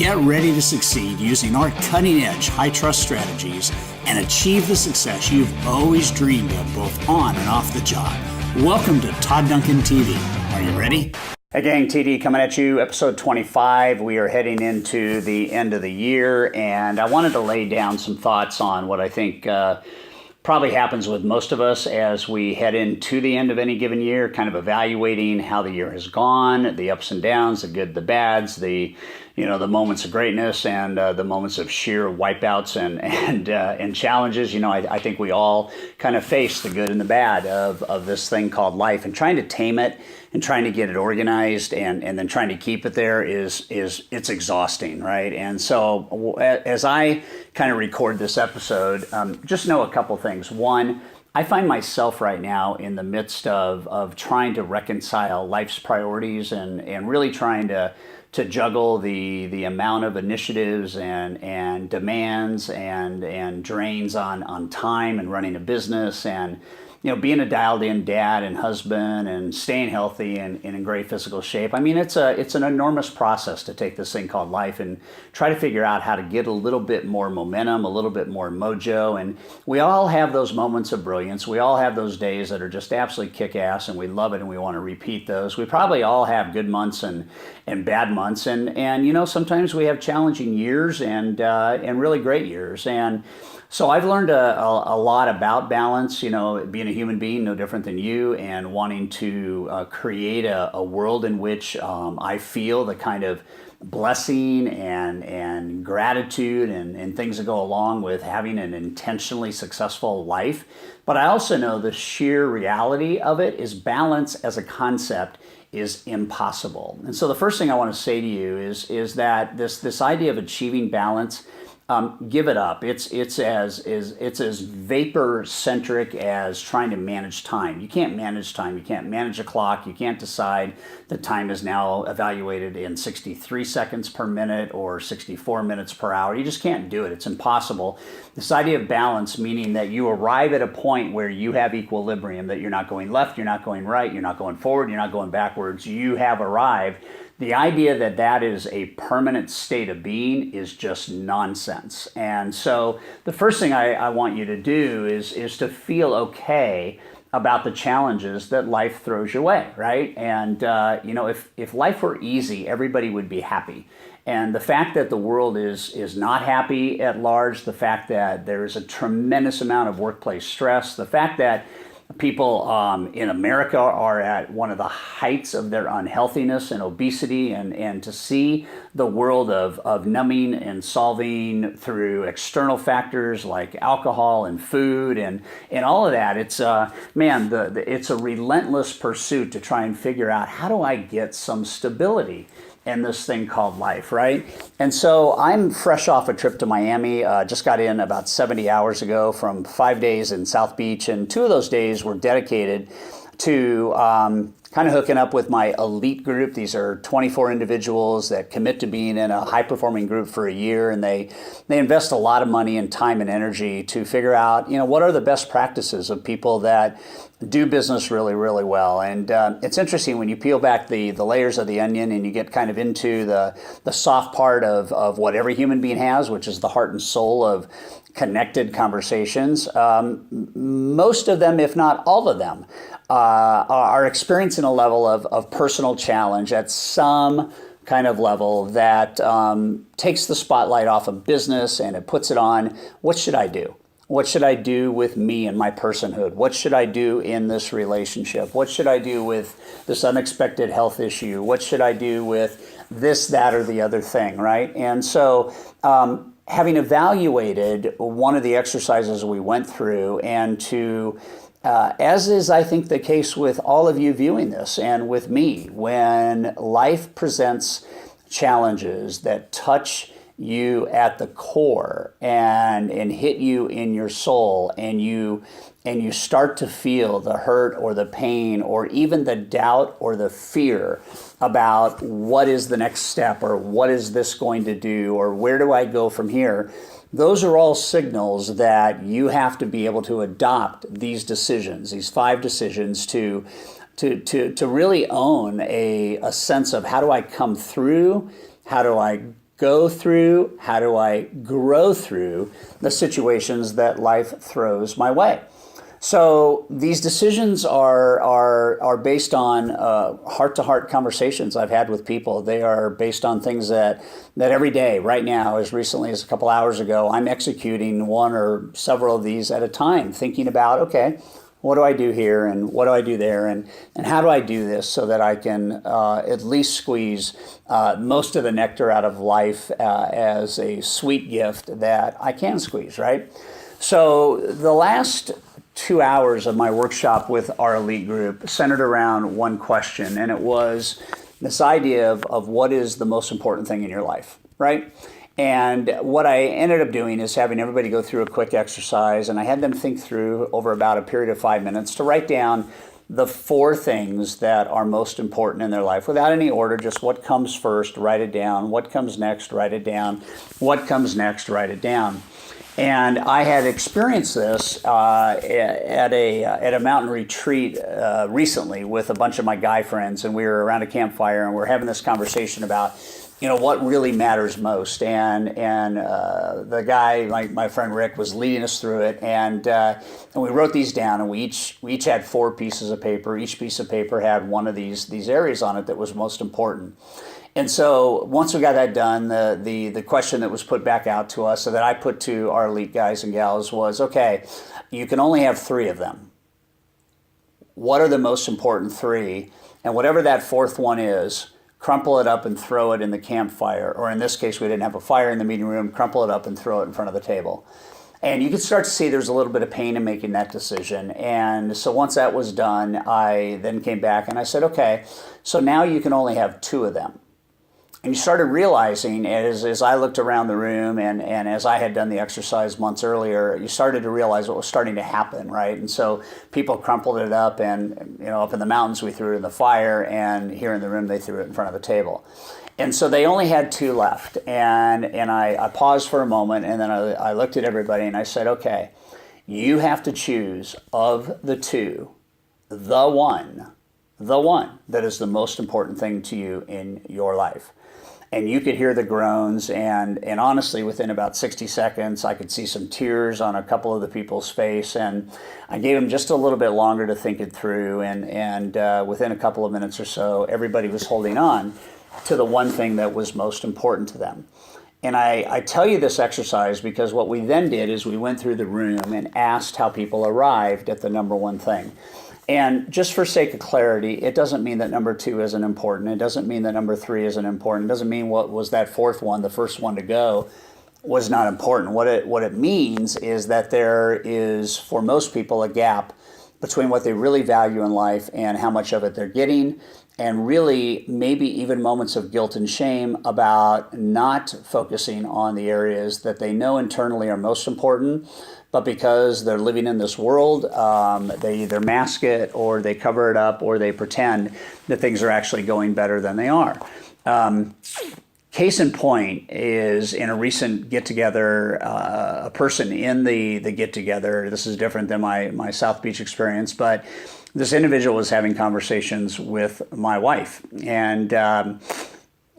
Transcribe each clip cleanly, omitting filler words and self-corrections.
Get ready to succeed using our cutting-edge, high-trust strategies and achieve the success you've always dreamed of both on and off the job. Welcome to Todd Duncan TV. Are you ready? Hey gang, TD coming at you, episode 25. We are heading into the end of the year, and I wanted to lay down some thoughts on what I think probably happens with most of us as we head into the end of any given year, kind of evaluating how the year has gone, the ups and downs, the good, the bads, the moments of greatness and the moments of sheer wipeouts and challenges. I think we all kind of face the good and the bad of this thing called life, and trying to tame it and trying to get it organized and then trying to keep it there is it's exhausting, right? And so as I kind of record this episode, just know a couple things. One, I find myself right now in the midst of trying to reconcile life's priorities and really trying to juggle the amount of initiatives and demands and drains on time and running a business and being a dialed-in dad and husband and staying healthy and in great physical shape. I mean, it's an enormous process to take this thing called life and try to figure out how to get a little bit more momentum, a little bit more mojo. And we all have those moments of brilliance. We all have those days that are just absolutely kick-ass, and we love it and we want to repeat those. We probably all have good months and bad months, and sometimes we have challenging years and really great years. And so I've learned a lot about balance, being a human being, no different than you, and wanting to create a world in which I feel the kind of blessing and gratitude and things that go along with having an intentionally successful life. But I also know the sheer reality of it is balance as a concept is impossible. And so the first thing I want to say to you is that this idea of achieving balance, give it up. It's as vapor-centric as trying to manage time. You can't manage time. You can't manage a clock. You can't decide that time is now evaluated in 63 seconds per minute or 64 minutes per hour. You just can't do it. It's impossible. This idea of balance, meaning that you arrive at a point where you have equilibrium, that you're not going left, you're not going right, you're not going forward, you're not going backwards. You have arrived. The idea that that is a permanent state of being is just nonsense. And so the first thing I want you to do is to feel okay about the challenges that life throws your way, right? And if life were easy, everybody would be happy. And the fact that the world is not happy at large, the fact that there is a tremendous amount of workplace stress, the fact that people in America are at one of the heights of their unhealthiness and obesity, and to see the world of numbing and solving through external factors like alcohol and food and all of that, it's it's a relentless pursuit to try and figure out, how do I get some stability in this thing called life, right? And so I'm fresh off a trip to Miami, just got in about 70 hours ago from 5 days in South Beach, and 2 of those days were dedicated to kind of hooking up with my elite group. These are 24 individuals that commit to being in a high-performing group for a year, and they invest a lot of money and time and energy to figure out, what are the best practices of people that do business really, really well. And it's interesting when you peel back the layers of the onion and you get kind of into the soft part of what every human being has, which is the heart and soul of connected conversations. Most of them, if not all of them, are experiencing a level of personal challenge at some kind of level that takes the spotlight off of business and it puts it on, what should I do? What should I do with me and my personhood? What should I do in this relationship? What should I do with this unexpected health issue? What should I do with this, that, or the other thing, right? And so having evaluated one of the exercises we went through, and to, as is I think the case with all of you viewing this and with me, when life presents challenges that touch you at the core and hit you in your soul, and you start to feel the hurt or the pain or even the doubt or the fear about what is the next step, or what is this going to do, or where do I go from here, those are all signals that you have to be able to adopt these decisions, these 5 decisions, to really own a sense of, how do I come through, how do I go through? How do I grow through the situations that life throws my way? So these decisions are based on heart-to-heart conversations I've had with people. They are based on things that every day, right now, as recently as a couple hours ago, I'm executing one or several of these at a time, thinking about, okay, what do I do here and what do I do there and how do I do this so that I can at least squeeze most of the nectar out of life as a sweet gift that I can squeeze, right? So the last 2 hours of my workshop with our elite group centered around one question, and it was this idea of what is the most important thing in your life, right? And what I ended up doing is having everybody go through a quick exercise, and I had them think through over about a period of 5 minutes to write down the 4 things that are most important in their life without any order, just what comes first, write it down, what comes next, write it down, what comes next, write it down. And I had experienced this at a mountain retreat recently with a bunch of my guy friends, and we were around a campfire and we're having this conversation about, what really matters most. And the guy, my friend Rick, was leading us through it, and we wrote these down, and we each had 4 pieces of paper. Each piece of paper had one of these areas on it that was most important. And so once we got that done, the question that was put back out to us, so that I put to our elite guys and gals, was, okay, you can only have 3 of them. What are the most important 3? And whatever that 4th one is, crumple it up and throw it in the campfire. Or in this case, we didn't have a fire in the meeting room, crumple it up and throw it in front of the table. And you could start to see there's a little bit of pain in making that decision. And so once that was done, I then came back and I said, okay, so now you can only have 2 of them. And you started realizing, as I looked around the room and as I had done the exercise months earlier, you started to realize what was starting to happen, right? And so people crumpled it up, and up in the mountains we threw it in the fire, and here in the room they threw it in front of the table. And so they only had 2 left, and I paused for a moment, and then I looked at everybody and I said, okay, you have to choose of the 2, the one that is the most important thing to you in your life. And you could hear the groans, and honestly, within about 60 seconds, I could see some tears on a couple of the people's face, and I gave them just a little bit longer to think it through, and within a couple of minutes or so, everybody was holding on to the one thing that was most important to them. And I tell you this exercise because what we then did is we went through the room and asked how people arrived at the number one thing. And just for sake of clarity, it doesn't mean that number 2 isn't important. It doesn't mean that number 3 isn't important. It doesn't mean what was that 4th one, the first one to go, was not important. What it means is that there is, for most people, a gap between what they really value in life and how much of it they're getting, and really maybe even moments of guilt and shame about not focusing on the areas that they know internally are most important, but because they're living in this world, they either mask it or they cover it up or they pretend that things are actually going better than they are. Case in point is in a recent get-together, a person in the get-together, this is different than my South Beach experience, but this individual was having conversations with my wife. And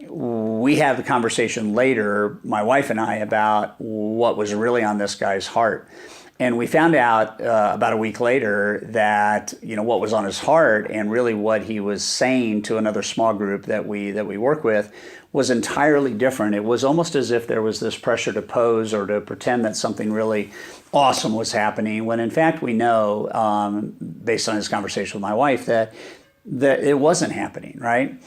we had the conversation later, my wife and I, about what was really on this guy's heart. And we found out about a week later that what was on his heart and really what he was saying to another small group that we work with was entirely different. It was almost as if there was this pressure to pose or to pretend that something really awesome was happening, when in fact we know, based on his conversation with my wife, that it wasn't happening, right?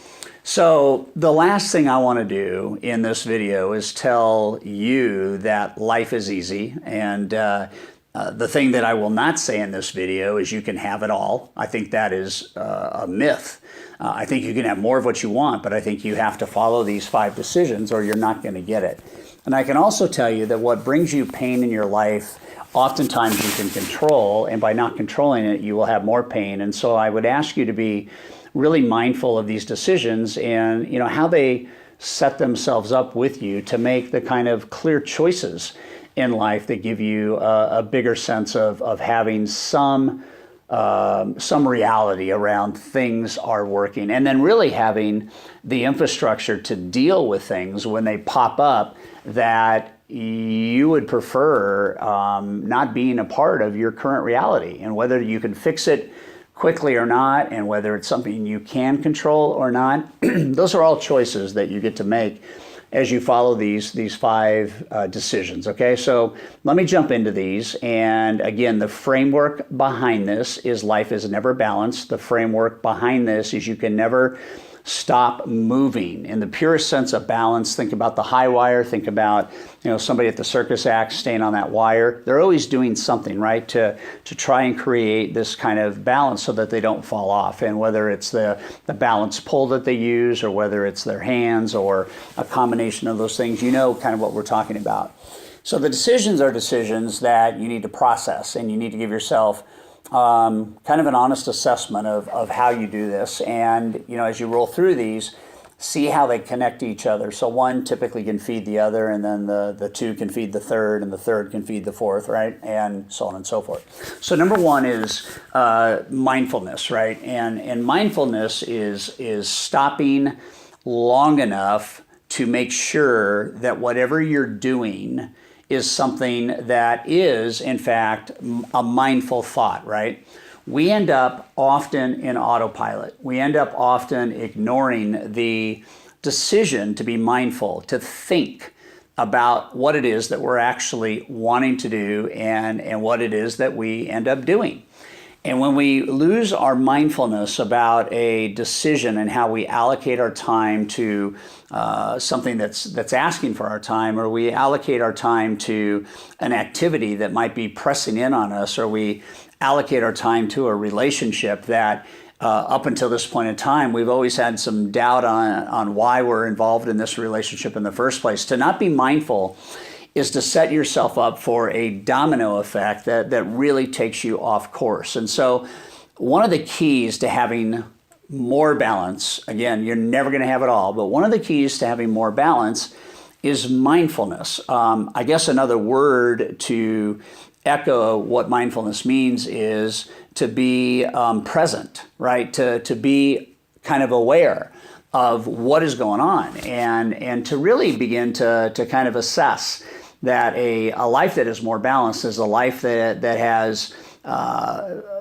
So the last thing I want to do in this video is tell you that life is easy, and the thing that I will not say in this video is you can have it all. I think that is a myth. I think you can have more of what you want, but I think you have to follow these 5 decisions or you're not going to get it. And I can also tell you that what brings you pain in your life, oftentimes you can control, and by not controlling it, you will have more pain. And so I would ask you to be really mindful of these decisions and how they set themselves up with you to make the kind of clear choices in life that give you a bigger sense of having some some reality around things are working, and then really having the infrastructure to deal with things when they pop up that you would prefer not being a part of your current reality, and whether you can fix it quickly or not, and whether it's something you can control or not. Those are all choices that you get to make as you follow these five decisions. Okay, so let me jump into these. And again, the framework behind this is life is never balanced. The framework behind this is you can never stop moving. In the purest sense of balance, think about the high wire, think about somebody at the circus act staying on that wire. They're always doing something, right, to try and create this kind of balance so that they don't fall off. And whether it's the balance pole that they use, or whether it's their hands, or a combination of those things, kind of what we're talking about. So the decisions are decisions that you need to process, and you need to give yourself kind of an honest assessment of how you do this. And, as you roll through these, see how they connect to each other. So one typically can feed the other, and then the two can feed the third, and the third can feed the fourth, right? And so on and so forth. So number one is mindfulness, right? And mindfulness is stopping long enough to make sure that whatever you're doing is something that is, in fact, a mindful thought, right? We end up often in autopilot. We end up often ignoring the decision to be mindful, to think about what it is that we're actually wanting to do, and what it is that we end up doing. And when we lose our mindfulness about a decision and how we allocate our time to something that's asking for our time, or we allocate our time to an activity that might be pressing in on us, or we allocate our time to a relationship that up until this point in time, we've always had some doubt on why we're involved in this relationship in the first place. To not be mindful is to set yourself up for a domino effect that really takes you off course. And so one of the keys to having more balance, again, you're never going to have it all, but one of the keys to having more balance is mindfulness. I guess another word to echo what mindfulness means is to be present, right? To be kind of aware of what is going on, and to really begin to kind of assess that a life that is more balanced is a life that has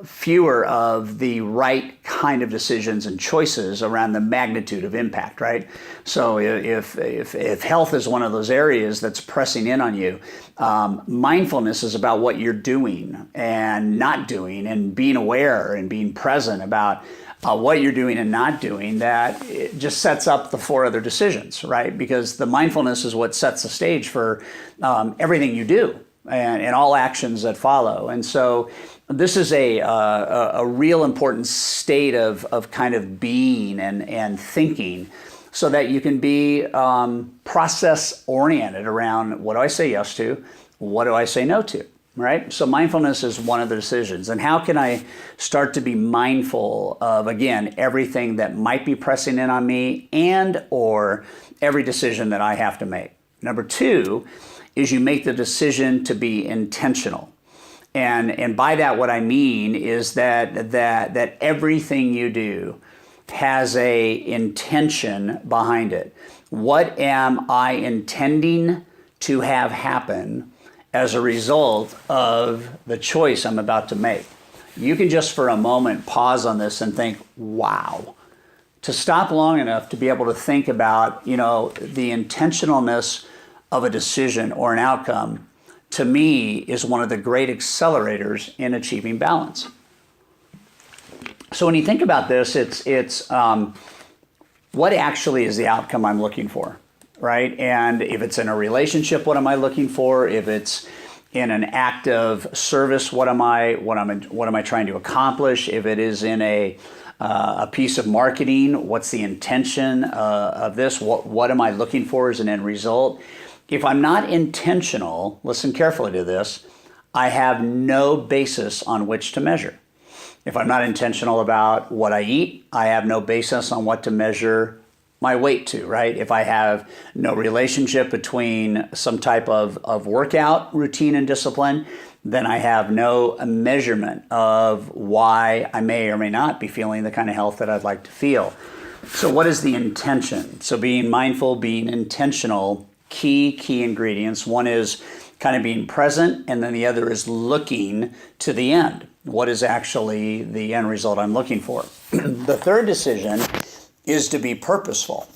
fewer of the right kind of decisions and choices around the magnitude of impact, right? So if health is one of those areas that's pressing in on you, mindfulness is about what you're doing and not doing, and being aware and being present about what you're doing and not doing. That it just sets up the four other decisions, right? Because the mindfulness is what sets the stage for everything you do and all actions that follow. And so this is a real important state of kind of being and thinking, so that you can be process oriented around, what do I say yes to? What do I say no to? Right? So mindfulness is one of the decisions. And how can I start to be mindful of, again, everything that might be pressing in on me, and or every decision that I have to make? Number two is you make the decision to be intentional. And by that, what I mean is that everything you do has a intention behind it. What am I intending to have happen as a result of the choice I'm about to make? You can just for a moment pause on this and think, wow. To stop long enough to be able to think about, the intentionalness of a decision or an outcome, to me, is one of the great accelerators in achieving balance. So when you think about this, it's what actually is the outcome I'm looking for, right? And if it's in a relationship, what am I looking for? If it's in an act of service, what am I trying to accomplish? If it is in a piece of marketing, what's the intention of this? What am I looking for as an end result? If I'm not intentional, listen carefully to this, I have no basis on which to measure. If I'm not intentional about what I eat, I have no basis on what to measure my weight to, right? If I have no relationship between some type of workout routine and discipline then I have no measurement of why I may or may not be feeling the kind of health that I'd like to feel. So what is the intention? So being mindful, being intentional, key ingredients. One is kind of being present, and then the other is looking to the end. What is actually the end result I'm looking for? The third decision is to be purposeful.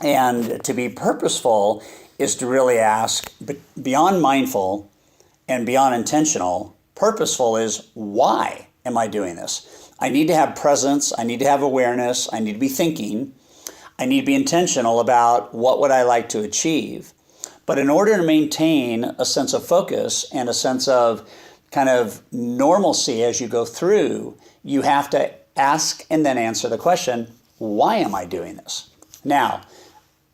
And to be purposeful is to really ask, beyond mindful and beyond intentional, purposeful is, why am I doing this? I need to have presence, I need to have awareness, I need to be thinking, I need to be intentional about what would I like to achieve. But in order to maintain a sense of focus and a sense of kind of normalcy as you go through, you have to ask and then answer the question, why am I doing this? Now,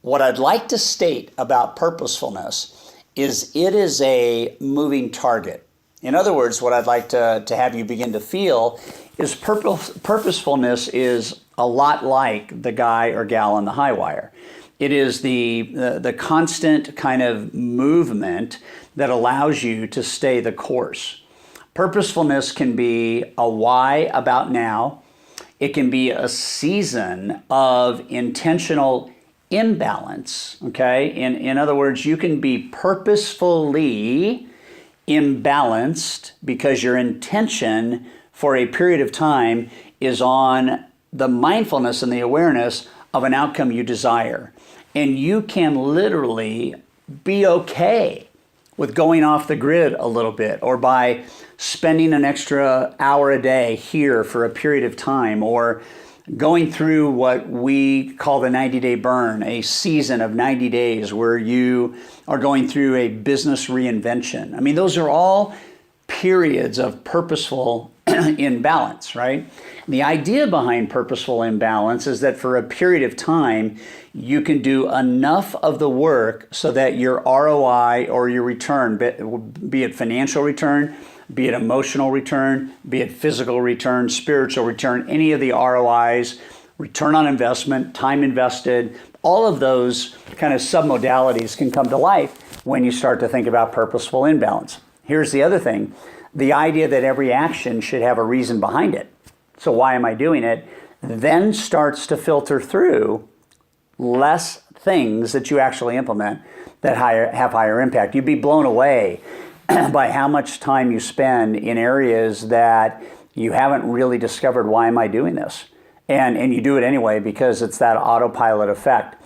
what I'd like to state about purposefulness is it is a moving target. In other words, what I'd like to have you begin to feel is purposefulness is a lot like the guy or gal on the high wire. It is the constant kind of movement that allows you to stay the course. Purposefulness can be a why about now. It can be a season of intentional imbalance, okay? In other words, you can be purposefully imbalanced because your intention for a period of time is on the mindfulness and the awareness of an outcome you desire. And you can literally be okay with going off the grid a little bit, or by spending an extra hour a day here for a period of time, or going through what we call the 90-day burn, a season of 90 days where you are going through a business reinvention. I mean, those are all periods of purposeful imbalance, right? And the idea behind purposeful imbalance is that for a period of time, you can do enough of the work so that your ROI or your return, be it financial return, be it emotional return, be it physical return, spiritual return, any of the ROIs, return on investment, time invested, all of those kind of submodalities can come to life when you start to think about purposeful imbalance. Here's the other thing, the idea that every action should have a reason behind it. So why am I doing it? Then starts to filter through less things that you actually implement that have higher impact. You'd be blown away by how much time you spend in areas that you haven't really discovered, why am I doing this? And you do it anyway because it's that autopilot effect.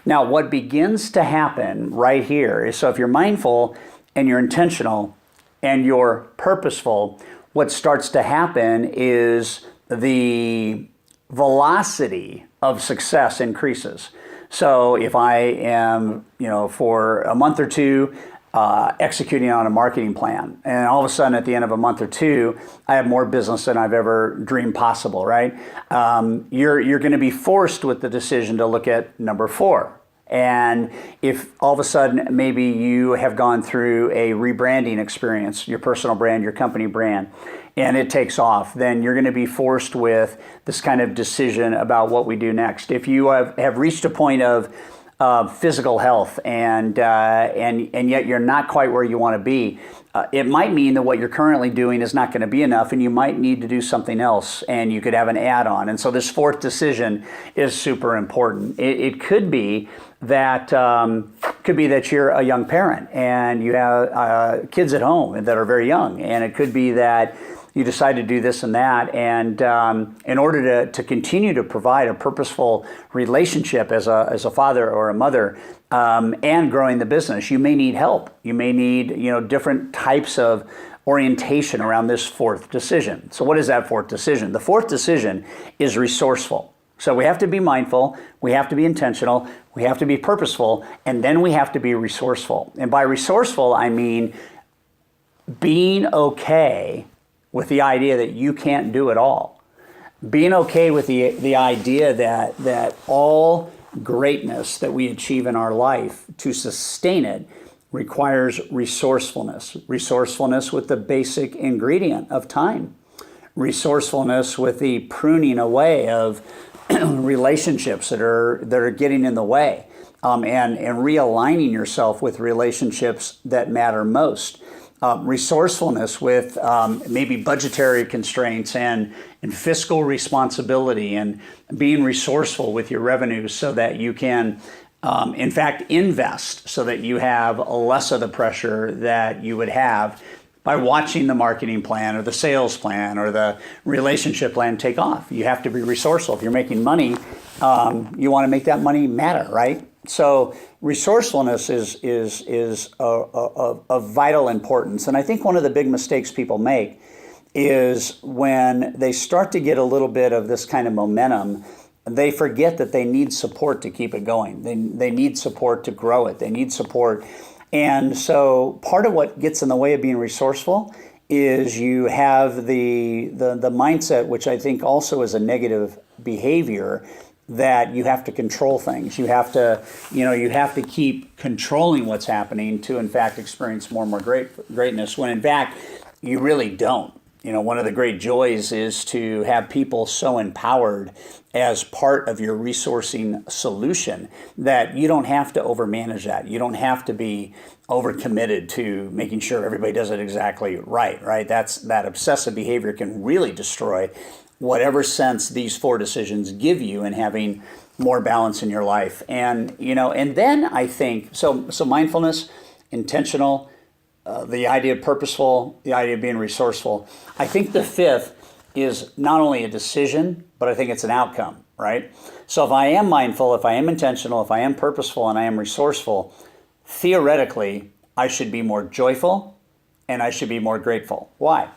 Now, what begins to happen right here is, so if you're mindful and you're intentional and you're purposeful, what starts to happen is the velocity of success increases. So if I am, for a month or two, executing on a marketing plan, and all of a sudden at the end of a month or two, I have more business than I've ever dreamed possible, right? You're going to be forced with the decision to look at number 4. And if all of a sudden maybe you have gone through a rebranding experience, your personal brand, your company brand, and it takes off, then you're going to be forced with this kind of decision about what we do next. If you have reached a point of physical health and yet you're not quite where you want to be, it might mean that what you're currently doing is not going to be enough, and you might need to do something else, and you could have an add-on. And so this 4th decision is super important. It could be that you're a young parent and you have kids at home that are very young, and it could be that you decide to do this and that, and in order to continue to provide a purposeful relationship as a father or a mother, and growing the business, you may need help. You may need different types of orientation around this 4th decision. So what is that 4th decision? The 4th decision is resourceful. So we have to be mindful, we have to be intentional, we have to be purposeful, and then we have to be resourceful. And by resourceful, I mean being okay with the idea that you can't do it all. Being okay with the idea that all greatness that we achieve in our life, to sustain it, requires resourcefulness. Resourcefulness with the basic ingredient of time. Resourcefulness with the pruning away of relationships that are getting in the way, and realigning yourself with relationships that matter most. resourcefulness with maybe budgetary constraints and fiscal responsibility, and being resourceful with your revenues so that you can, in fact, invest so that you have less of the pressure that you would have by watching the marketing plan or the sales plan or the relationship plan take off. You have to be resourceful. If you're making money, you want to make that money matter, right? So resourcefulness is of vital importance. And I think one of the big mistakes people make is when they start to get a little bit of this kind of momentum, they forget that they need support to keep it going. They need support to grow it. They need support. And so part of what gets in the way of being resourceful is you have the mindset, which I think also is a negative behavior, that you have to control things. You have to keep controlling what's happening to, in fact, experience more and more greatness, when in fact you really don't. One of the great joys is to have people so empowered as part of your resourcing solution that you don't have to overmanage that. You don't have to be overcommitted to making sure everybody does it exactly right? That obsessive behavior can really destroy whatever sense these 4 decisions give you in having more balance in your life. And then I think, so mindfulness, intentional, the idea of purposeful, the idea of being resourceful. I think the 5th is not only a decision, but I think it's an outcome, right? So if I am mindful, if I am intentional, if I am purposeful, and I am resourceful, theoretically, I should be more joyful and I should be more grateful. Why?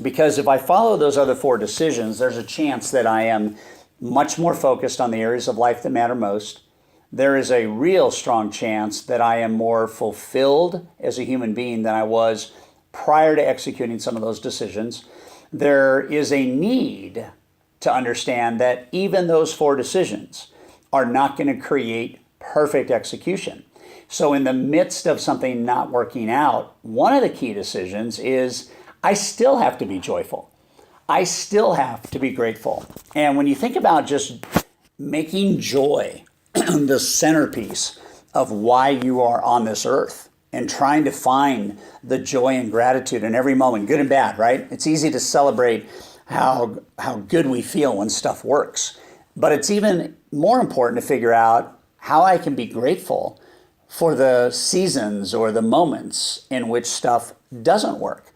Because if I follow those other 4 decisions, there's a chance that I am much more focused on the areas of life that matter most. There is a real strong chance that I am more fulfilled as a human being than I was prior to executing some of those decisions. There is a need to understand that even those 4 decisions are not going to create perfect execution. So in the midst of something not working out, one of the key decisions is I still have to be joyful. I still have to be grateful. And when you think about just making joy the centerpiece of why you are on this earth, and trying to find the joy and gratitude in every moment, good and bad, right? It's easy to celebrate how good we feel when stuff works. But it's even more important to figure out how I can be grateful for the seasons or the moments in which stuff doesn't work.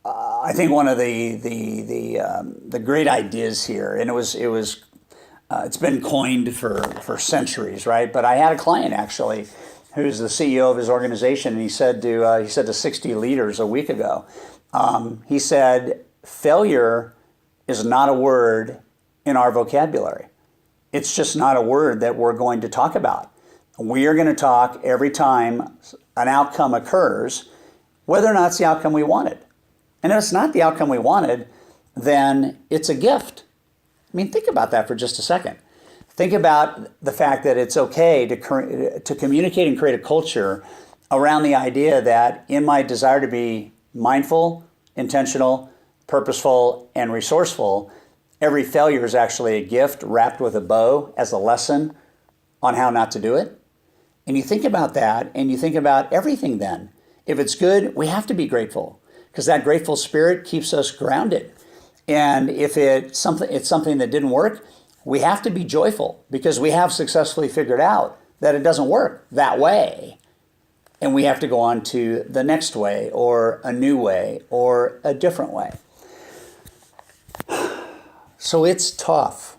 I think one of the great ideas here, and it's been coined for centuries, right? But I had a client actually who's the CEO of his organization, and he said to 60 leaders a week ago, he said, failure is not a word in our vocabulary. It's just not a word that we're going to talk about. We are going to talk every time an outcome occurs, whether or not it's the outcome we wanted. And if it's not the outcome we wanted, then it's a gift. I mean, think about that for just a second. Think about the fact that it's okay to communicate and create a culture around the idea that in my desire to be mindful, intentional, purposeful, and resourceful, every failure is actually a gift wrapped with a bow as a lesson on how not to do it. And you think about that, and you think about everything then. If it's good, we have to be grateful, because that grateful spirit keeps us grounded. And if it's something that didn't work, we have to be joyful, because we have successfully figured out that it doesn't work that way. And we have to go on to the next way, or a new way, or a different way. So it's tough.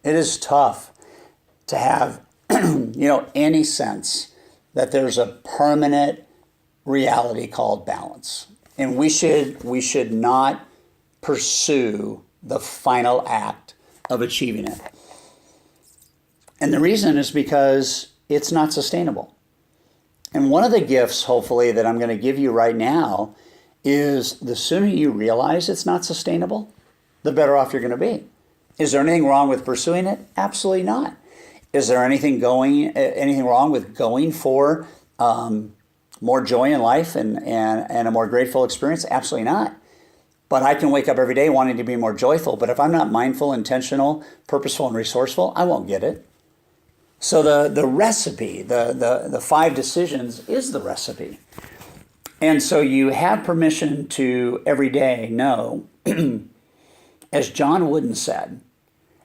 It is tough to have any sense that there's a permanent reality called balance. And we should not pursue the final act of achieving it. And the reason is because it's not sustainable. And one of the gifts, hopefully, that I'm going to give you right now is the sooner you realize it's not sustainable, the better off you're going to be. Is there anything wrong with pursuing it? Absolutely not. Is there anything wrong with going for more joy in life and a more grateful experience? Absolutely not. But I can wake up every day wanting to be more joyful. But if I'm not mindful, intentional, purposeful, and resourceful, I won't get it. So the recipe, the 5 decisions is the recipe. And so you have permission to every day know, as John Wooden said,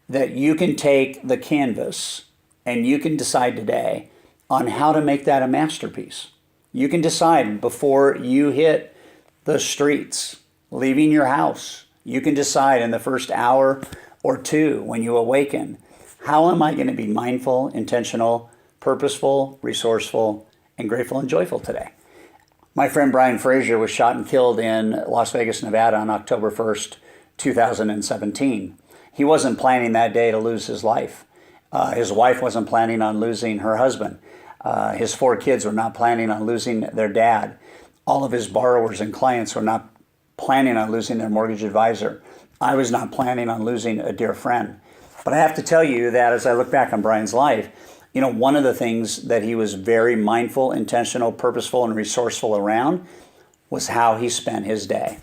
that you can take the canvas and you can decide today on how to make that a masterpiece. You can decide before you hit the streets, leaving your house. You can decide in the first hour or two when you awaken, how am I going to be mindful, intentional, purposeful, resourceful, and grateful and joyful today? My friend Brian Frazier was shot and killed in Las Vegas, Nevada on October 1st, 2017. He wasn't planning that day to lose his life. His wife wasn't planning on losing her husband. His 4 kids were not planning on losing their dad. All of his borrowers and clients were not planning on losing their mortgage advisor. I was not planning on losing a dear friend. But I have to tell you that as I look back on Brian's life, one of the things that he was very mindful, intentional, purposeful, and resourceful around was how he spent his day.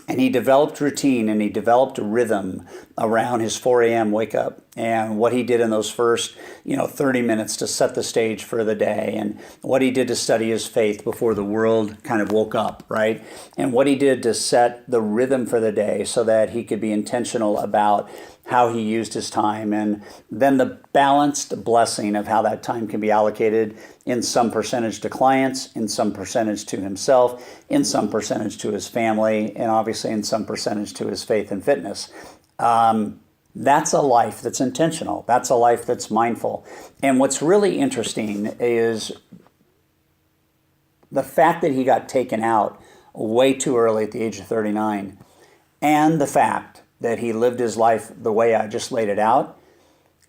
And he developed routine and he developed a rhythm around his 4 a.m. wake up and what he did in those first, 30 minutes to set the stage for the day, and what he did to study his faith before the world kind of woke up, right? And what he did to set the rhythm for the day so that he could be intentional about how he used his time, and then the balanced blessing of how that time can be allocated in some percentage to clients, in some percentage to himself, in some percentage to his family, and obviously in some percentage to his faith and fitness. That's a life that's intentional. That's a life that's mindful. And what's really interesting is the fact that he got taken out way too early at the age of 39, and the fact that he lived his life the way I just laid it out.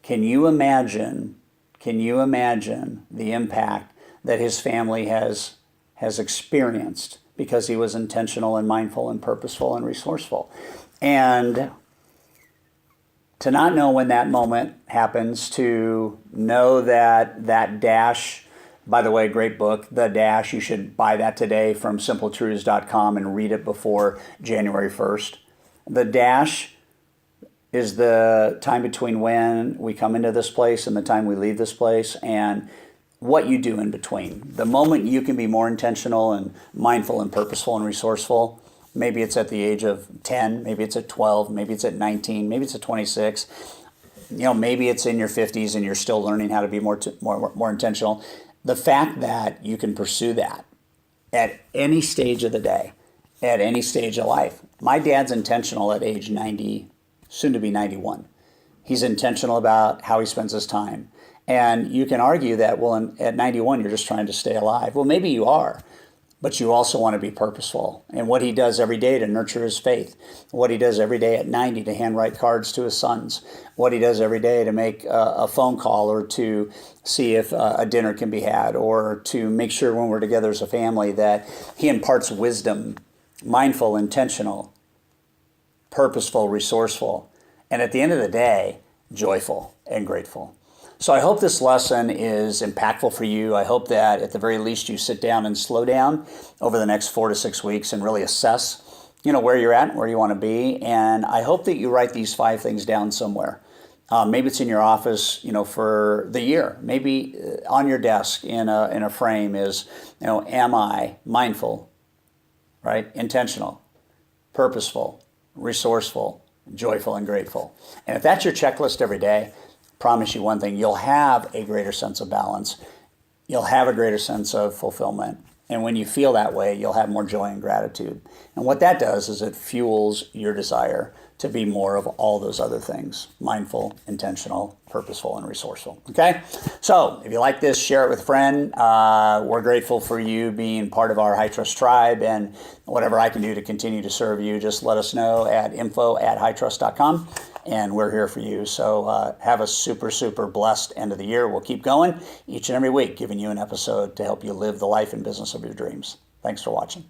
Can you imagine the impact that his family has experienced because he was intentional and mindful and purposeful and resourceful? And to not know when that moment happens, to know that dash, by the way, great book, The Dash, you should buy that today from simpletruths.com and read it before January 1st. The dash is the time between when we come into this place and the time we leave this place, and what you do in between. The moment you can be more intentional and mindful and purposeful and resourceful, maybe it's at the age of 10, maybe it's at 12, maybe it's at 19, maybe it's at 26, maybe it's in your 50s and you're still learning how to be more intentional. The fact that you can pursue that at any stage of the day, at any stage of life. My dad's intentional at age 90, soon to be 91. He's intentional about how he spends his time. And you can argue that, at 91, you're just trying to stay alive. Well, maybe you are, but you also want to be purposeful. And what he does every day to nurture his faith, what he does every day at 90 to handwrite cards to his sons, what he does every day to make a phone call or to see if a dinner can be had, or to make sure when we're together as a family that he imparts wisdom, mindful, intentional, purposeful, resourceful, and at the end of the day, joyful and grateful. So I hope this lesson is impactful for you. I hope that at the very least you sit down and slow down over the next 4 to 6 weeks and really assess, where you're at and where you want to be. And I hope that you write these 5 things down somewhere. Maybe it's in your office, for the year. Maybe on your desk in a frame is, am I mindful, right? Intentional, purposeful, resourceful, joyful, and grateful. And if that's your checklist every day, I promise you one thing, you'll have a greater sense of balance. You'll have a greater sense of fulfillment. And when you feel that way, you'll have more joy and gratitude. And what that does is it fuels your desire to be more of all those other things: mindful, intentional, purposeful, and resourceful. Okay? So if you like this, share it with a friend. We're grateful for you being part of our High Trust tribe, and whatever I can do to continue to serve you, just let us know at info@hightrust.com, and we're here for you. So have a super, super blessed end of the year. We'll keep going each and every week, giving you an episode to help you live the life and business of your dreams. Thanks for watching.